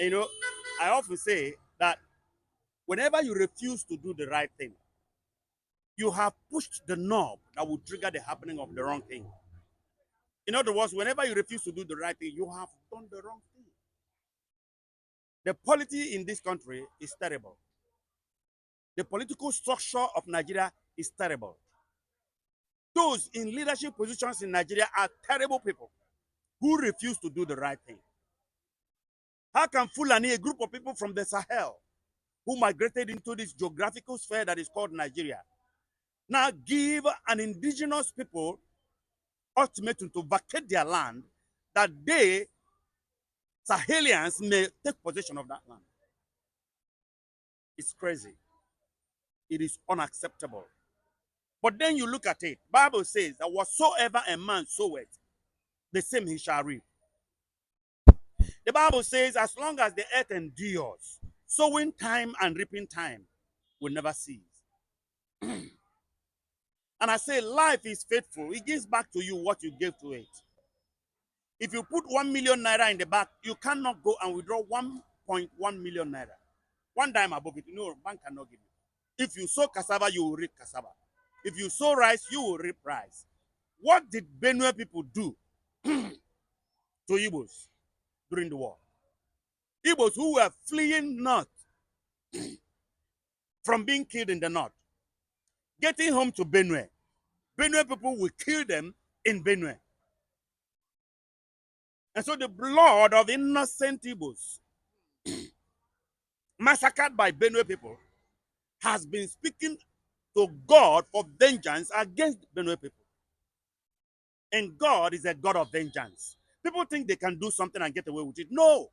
You know, I often say that whenever you refuse to do the right thing, you have pushed the knob that will trigger the happening of the wrong thing. In other words, whenever you refuse to do the right thing, you have done the wrong thing. The polity in this country is terrible. The political structure of Nigeria is terrible. Those in leadership positions in Nigeria are terrible people who refuse to do the right thing. How can Fulani, a group of people from the Sahel, who migrated into this geographical sphere that is called Nigeria, now give an indigenous people ultimatum to vacate their land that they, Sahelians, may take possession of that land? It's crazy. It is unacceptable. But then you look at it. Bible says that whatsoever a man soweth, the same he shall reap. The Bible says as long as the earth endures, sowing time and reaping time will never cease. And I say life is faithful. It gives back to you what you gave to it. If you put 1 million naira in the bank, you cannot go and withdraw 1.1 million naira. One dime above it, no, bank cannot give you. If you sow cassava, you will reap cassava. If you sow rice, you will reap rice. What did Benue people do to Igbos during the war? Igbos who were fleeing north from being killed in the north, getting home to Benue. Benue people will kill them in Benue. And so the blood of innocent Igbos massacred by Benue people has been speaking to God for vengeance against Benue people. And God is a God of vengeance. People think they can do something and get away with it. No.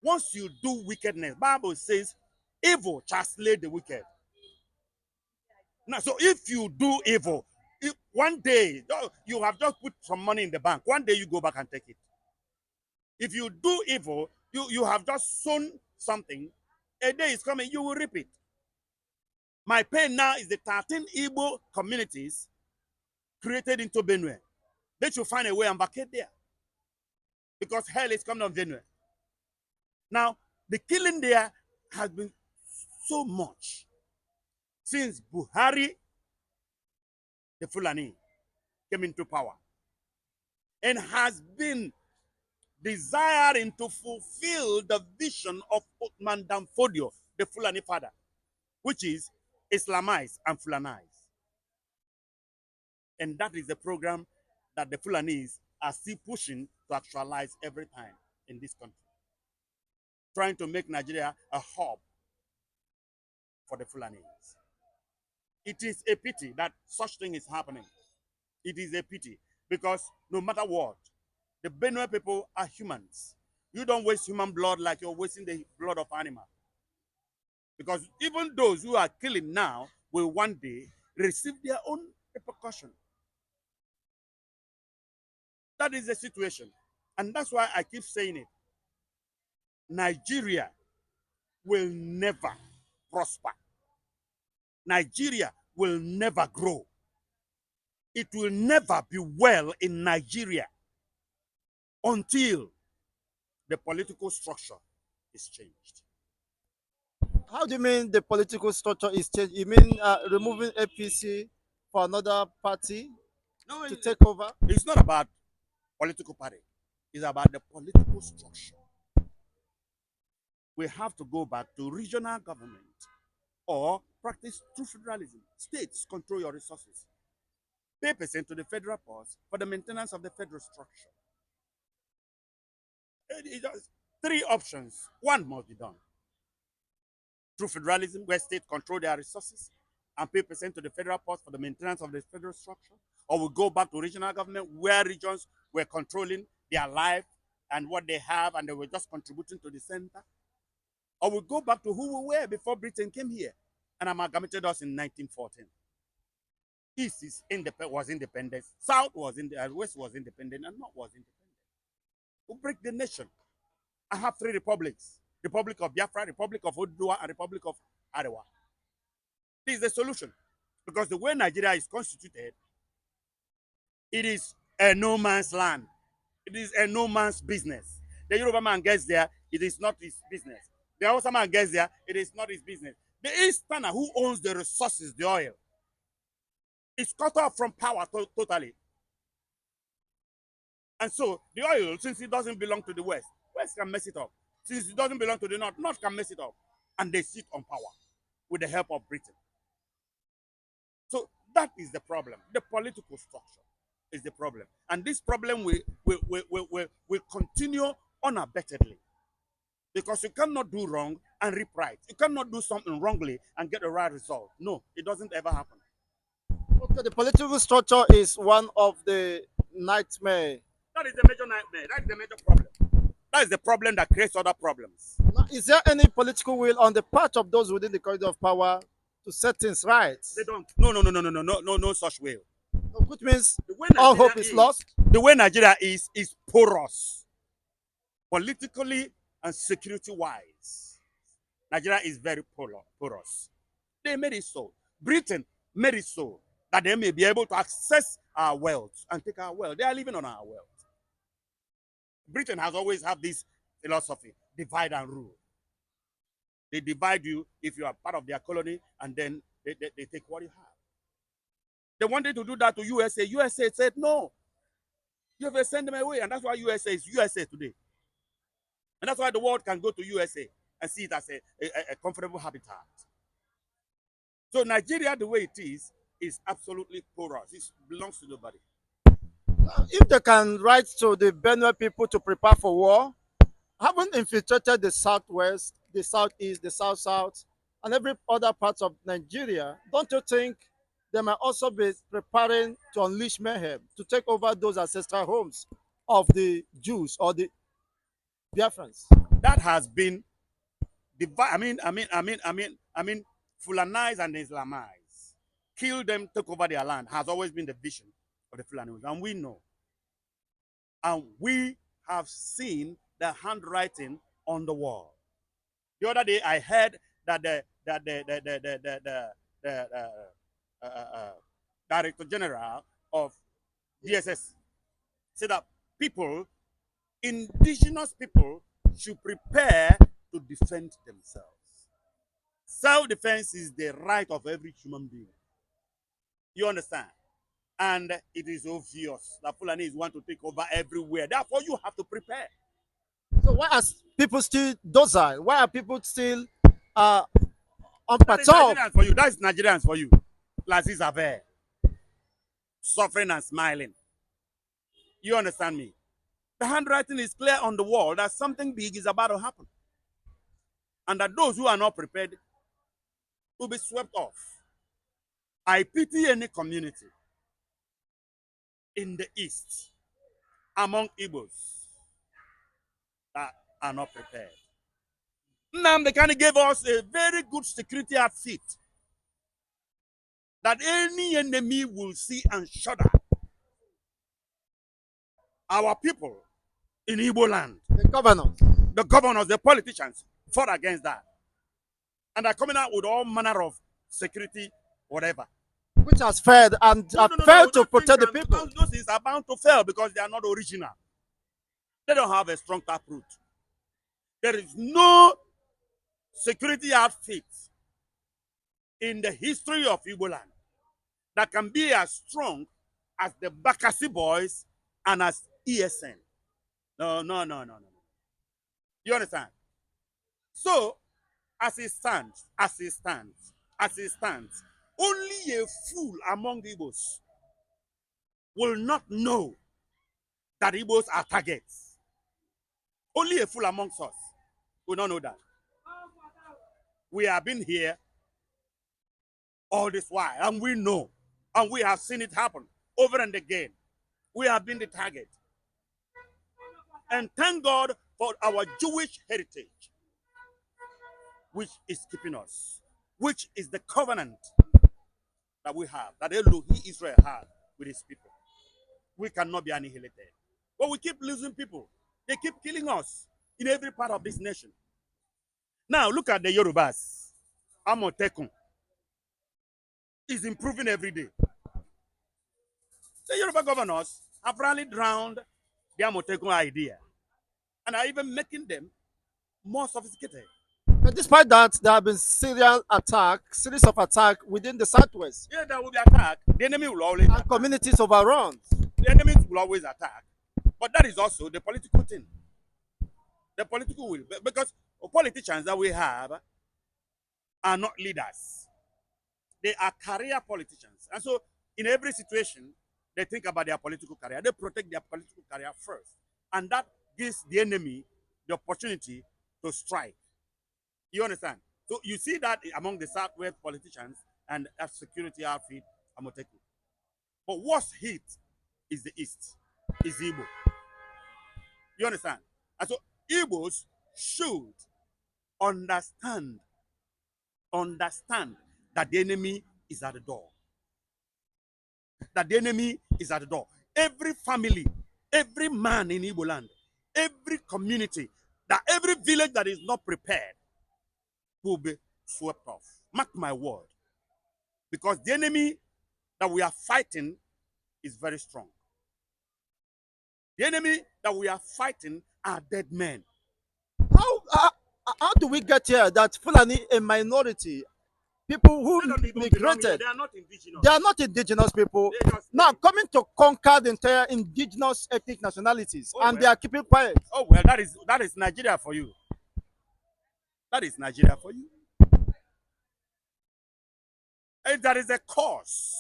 Once you do wickedness, Bible says, evil shall slay the wicked. Now, so if you do evil, one day you have just put some money in the bank. One day you go back and take it. If you do evil, you have just sown something. A day is coming, you will reap it. My pain now is the 13 Igbo communities created into Benue. They should find a way and vacate there. Because hell is coming on Benue. Now, the killing there has been so much since Buhari, the Fulani, came into power, and has been desiring to fulfill the vision of Othman Danfodio, the Fulani father, which is Islamize and Fulanize. And that is the program that the Fulanis are still pushing to actualize every time in this country, trying to make Nigeria a hub for the Fulanis. It is a pity that such thing is happening. It is a pity because no matter what, the Benue people are humans. You don't waste human blood like you're wasting the blood of animals. Because even those who are killing now will one day receive their own repercussion. That is the situation. And that's why I keep saying it. Nigeria will never prosper. Nigeria will never grow. It will never be well in Nigeria until the political structure is changed. How do you mean the political structure is changed? You mean removing APC for another party No, to take over? it's not about political party. It's about the political structure. We have to go back to regional government or practice true federalism. States control your resources. Pay percent to the federal purse for the maintenance of the federal structure. Three options. One must be done. True federalism, where states control their resources and pay percent to the federal purse for the maintenance of the federal structure. Or we go back to regional government where regions were controlling their life and what they have and they were just contributing to the center. Or we go back to who we were before Britain came here and amalgamated us in 1914. East was independent, South was West was independent, and North was independent. We break the nation. I have three republics: Republic of Biafra, Republic of Oduduwa, and Republic of Arewa. This is the solution, because the way Nigeria is constituted, it is a no man's land. It is a no man's business. The Yoruba man gets there, it is not his business. The Hausa man gets there, it is not his business. The Easterner who owns the resources, the oil, is cut off from power totally. And so the oil, since it doesn't belong to the West, West can mess it up. Since it doesn't belong to the North, North can mess it up. And they sit on power with the help of Britain. So that is the problem. The political structure is the problem. And this problem will continue unabatedly. Because you cannot do wrong and reap right. You cannot do something wrongly and get the right result. No, it doesn't ever happen. Okay, the political structure is one of the nightmare. That is the major nightmare. That is the major problem. That is the problem that creates other problems. Now, is there any political will on the part of those within the corridor of power to set things right? They don't. No such will. Which means The way all Nigeria hope is lost. the way Nigeria is porous, politically and security wise. Nigeria is very porous. They made it so. Britain made it so that they may be able to access our wealth and take our wealth. They are living on our wealth. Britain has always had this philosophy: divide and rule. They divide you if you are part of their colony, and then they take what you have. They wanted to do that to USA. USA said no. You have to send them away, and that's why USA is USA today. And that's why the world can go to USA and see it as a comfortable habitat. So Nigeria, the way it is absolutely porous. It belongs to nobody. If they can write to the Benue people to prepare for war, haven't infiltrated the southwest, the southeast, the south, and every other part of Nigeria, don't you think they might also be preparing to unleash mayhem to take over those ancestral homes of the Jews or the Biafrans? That has been Fulanized and Islamized. Kill them, take over their land has always been the vision of the Fulani. And we know. And we have seen the handwriting on the wall. The other day I heard that the Director General of DSS said that indigenous people should prepare to defend themselves. Self-defense is the right of every human being. You understand? And it is obvious that Fulani want to take over everywhere. Therefore, you have to prepare. So why are people still docile? Why are people still on That is patrol? Nigerians for you. That is Nigerians for you. Lazis are there, suffering and smiling. You understand me? The handwriting is clear on the wall that something big is about to happen. And that those who are not prepared will be swept off. I pity any community in the East among Igbos that are not prepared. Nnamdi Kanu gave us a very good security outfit that any enemy will see and shudder. Our people in Igbo land, the governors, the politicians fought against that. And are coming out with all manner of security, whatever. Which has failed and failed to protect the people. Those things are bound to fail because they are not original. They don't have a strong taproot. There is no security outfit in the history of Igbo land that can be as strong as the Bakassi boys and as ESN. No. You understand? So, as it stands, only a fool among Igbos will not know that Igbos are targets. Only a fool amongst us will not know that. We have been here all this while, and we know, and we have seen it happen over and again. We have been the target. And thank God for our Jewish heritage, which is keeping us, which is the covenant that we have, that Israel had with his people. We cannot be annihilated. But we keep losing people. They keep killing us in every part of this nation. Now, look at the Yorubas. Amotekun is improving every day. The Yoruba governors have rallied around the Amotekun idea and are even making them more sophisticated. But despite that, there have been series of attacks within the southwest, Yeah, there will be attack. The enemy will always and attack. communities overrun. The enemies will always attack. But that is also the political thing. The political will. Because politicians that we have are not leaders. They are career politicians. And so in every situation, they think about their political career. They protect their political career first. And that gives the enemy the opportunity to strike. You understand? So you see that among the Southwest politicians and a security outfit, Amoteku. But what's hit is the East, is Igbo. You understand? And so Igbos should understand, understand that the enemy is at the door. That the enemy is at the door. Every family, every man in Igbo land, every community, that every village that is not prepared will be swept off. Mark my word. Because the enemy that we are fighting is very strong. The enemy that we are fighting are dead men. How, uh, how do we get here that Fulani, a minority, people who They don't even belong here. migrated, They are not indigenous. they are not indigenous people, They just now coming to conquer the entire indigenous ethnic nationalities, Oh, and well. they are keeping quiet? Oh well, that is Nigeria for you. That is Nigeria for you. And there is a cause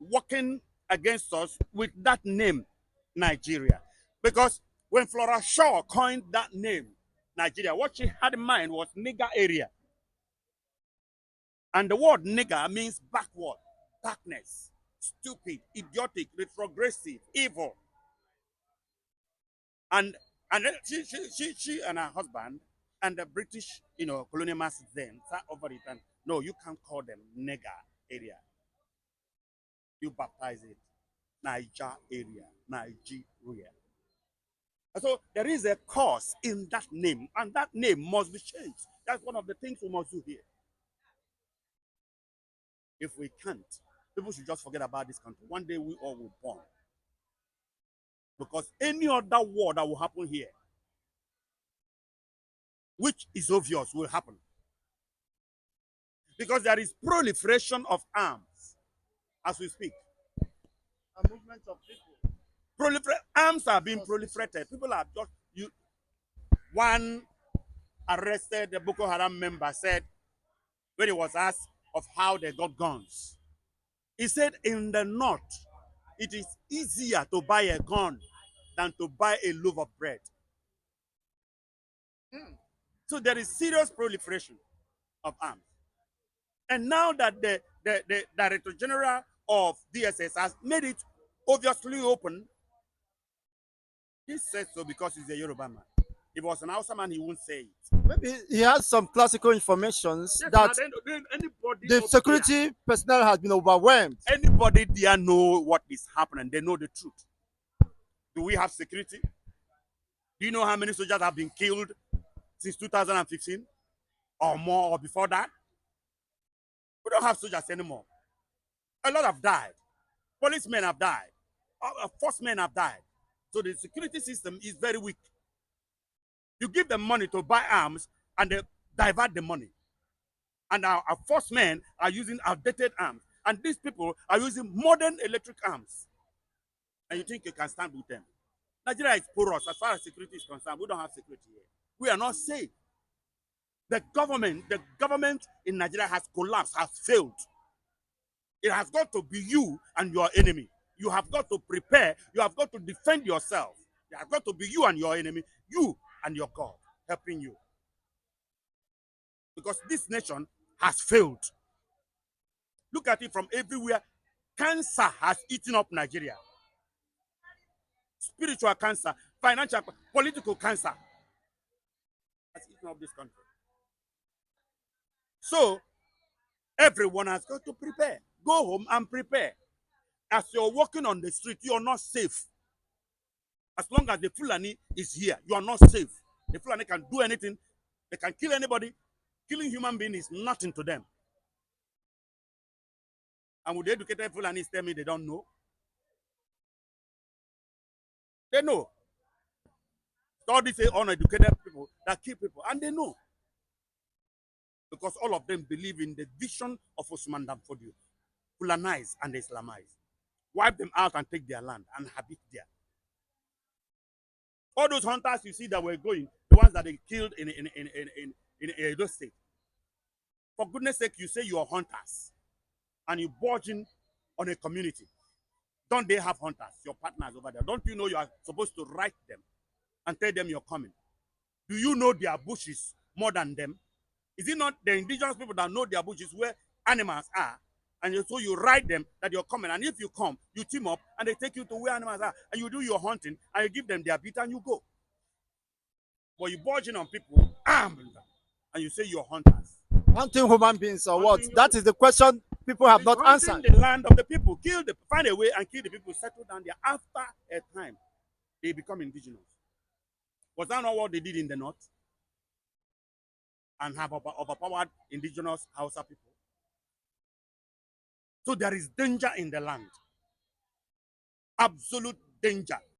working against us with that name, Nigeria. Because when Flora Shaw coined that name, Nigeria, what she had in mind was nigger area. And the word nigger means backward, darkness, stupid, idiotic, retrogressive, evil. And then she and her husband and the British, colonial masters then sat over it and no, you can't call them nigger area. You baptize it Niger area, Nigeria. And so there is a cause in that name, and that name must be changed. That's one of the things we must do here. If we can't, people should just forget about this country. One day we all will burn. Because any other war that will happen here, which is obvious, will happen. Because there is proliferation of arms as we speak. A movement of people. Arms are being proliferated. People are just one arrested the Boko Haram member said when he was asked of how they got guns. He said in the north, it is easier to buy a gun than to buy a loaf of bread. So there is serious proliferation of arms. And now that the Director General of DSS has made it obviously open, he says so because he's a Yoruba man. If it was an Hausa man, he wouldn't say it. Maybe he has some classical information Yes, that anybody the security personnel has been overwhelmed. Anybody there know what is happening. They know the truth. Do we have security? Do you know how many soldiers have been killed since 2015 or more or before that? We don't have soldiers anymore. A lot have died. Policemen have died. Forcemen have died. So the security system is very weak. You give them money to buy arms and they divert the money. And our forcemen are using outdated arms. And these people are using modern electric arms. And you think you can stand with them. Nigeria is porous as far as security is concerned. We don't have security here. We are not safe. The government in Nigeria has collapsed, has failed. It has got to be you and your enemy. You have got to prepare. You have got to defend yourself. It has got to be you and your enemy, you and your God helping you. Because this nation has failed. Look at it from everywhere. Cancer has eaten up Nigeria. Spiritual cancer, financial, political cancer has eaten up this country. So, everyone has got to prepare. Go home and prepare. As you're walking on the street, you're not safe. As long as the Fulani is here, you are not safe. The Fulani can do anything. They can kill anybody. Killing human being is nothing to them. And would the educated Fulanis tell me they don't know? They know. All these uneducated people that kill people, and they know because all of them believe in the vision of Osman Danfodio, Fulanize and Islamize, wipe them out and take their land and habit there. All those hunters you see that were going, the ones that they killed in Edo State. For goodness sake, you say you are hunters and you barging on a community. Don't they have hunters, your partners over there? Don't you know you are supposed to write them and tell them you're coming? Do you know their bushes more than them? Is it not the indigenous people that know their bushes where animals are? And so you write them that you're coming. And if you come, you team up and they take you to where animals are. And you do your hunting and you give them their beat and you go. But you barging on people, and you say you're hunters. Hunting human beings or what? Hunting, That is the question people have not hunting answered. the land of the people. Find a way and kill the people, settle down there. After a time, they become indigenous. Was that not what they did in the north? And have overpowered indigenous Hausa people. So there is danger in the land. Absolute danger.